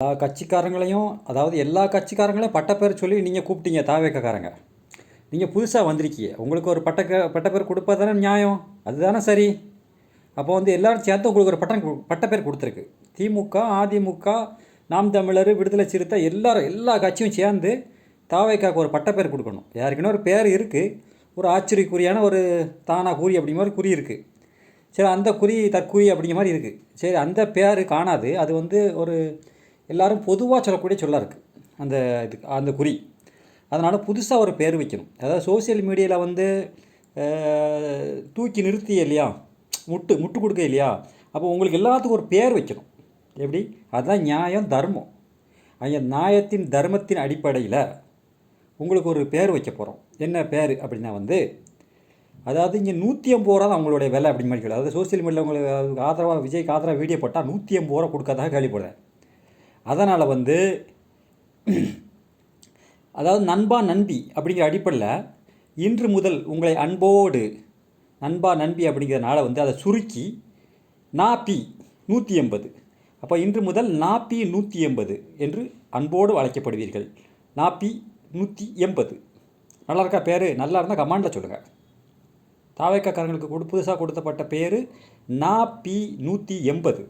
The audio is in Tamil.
எல்லா கட்சிக்காரங்களையும், அதாவது எல்லா கட்சிக்காரங்களையும் பட்டப்பேர் சொல்லி நீங்கள் கூப்பிட்டீங்க தாவேக்கக்காரங்க. நீங்கள் புதுசாக வந்திருக்கீங்க, உங்களுக்கு ஒரு பட்டப்பேர் கொடுப்பது தானே நியாயம், அதுதானே சரி. அப்போ வந்து எல்லோரும் சேர்த்து உங்களுக்கு ஒரு பட்டப்பேர் கொடுத்துருக்கு. திமுக, அதிமுக, நாம் தமிழர், விடுதலை சிறுத்தை எல்லாரும், எல்லா கட்சியும் சேர்ந்து தாவேக்காவுக்கு ஒரு பட்டப்பேர் கொடுக்கணும். யாருக்குன்னா ஒரு பேர் இருக்குது, ஒரு ஆச்சரியக்குறியான ஒரு தானா குறி அப்படிங்கிற மாதிரி குறி இருக்குது. சரி, அந்த குறி தற்குறி அப்படிங்கிற மாதிரி இருக்குது. சரி, அந்த பேர் காணாது. அது வந்து ஒரு எல்லோரும் பொதுவாக சொல்லக்கூடிய சொல்ல இருக்குது அந்த இதுக்கு, அந்த குறி. அதனால் புதுசாக ஒரு பேர் வைக்கணும். அதாவது சோசியல் மீடியாவில் வந்து தூக்கி நிறுத்தி இல்லையா, முட்டு கொடுக்க இல்லையா, அப்போ உங்களுக்கு எல்லாத்துக்கும் ஒரு பேர் வைக்கணும். எப்படி? அதுதான் நியாயம், தர்மம். அங்கே நியாயத்தின் தர்மத்தின் அடிப்படையில் உங்களுக்கு ஒரு பேர் வைக்க போகிறோம். என்ன பேர் அப்படின்னா வந்து, அதாவது இங்கே 150 ரூபா தான் அவங்களுடைய விலை அப்படின்னு மாதிரி கேள்வி. அதாவது சோசியல் மீடியாவில் உங்களுக்கு ஆதரவாக, விஜய்க்கு ஆதரவாக வீடியோ போட்டால் 150 ரூபா கொடுக்காதாக கேள்விப்படுறேன். அதனால் வந்து அதாவது நண்பா நண்பி அப்படிங்கிற அடிப்படையில் இன்று முதல் உங்களை அன்போடு, நண்பா நண்பி அப்படிங்கிறதுனால வந்து அதை சுருக்கி நாப்பி 180. அப்போ இன்று முதல் நாப்பி 180 என்று அன்போடு அழைக்கப்படுவீர்கள். நாப்பி 180. நல்லா இருக்கா பேர்? நல்லா இருந்தால் கமெண்டில் சொல்லுங்கள். தாவேக்காரங்களுக்கு புதுசாக கொடுத்தப்பட்ட பேர் நாப்பி 180.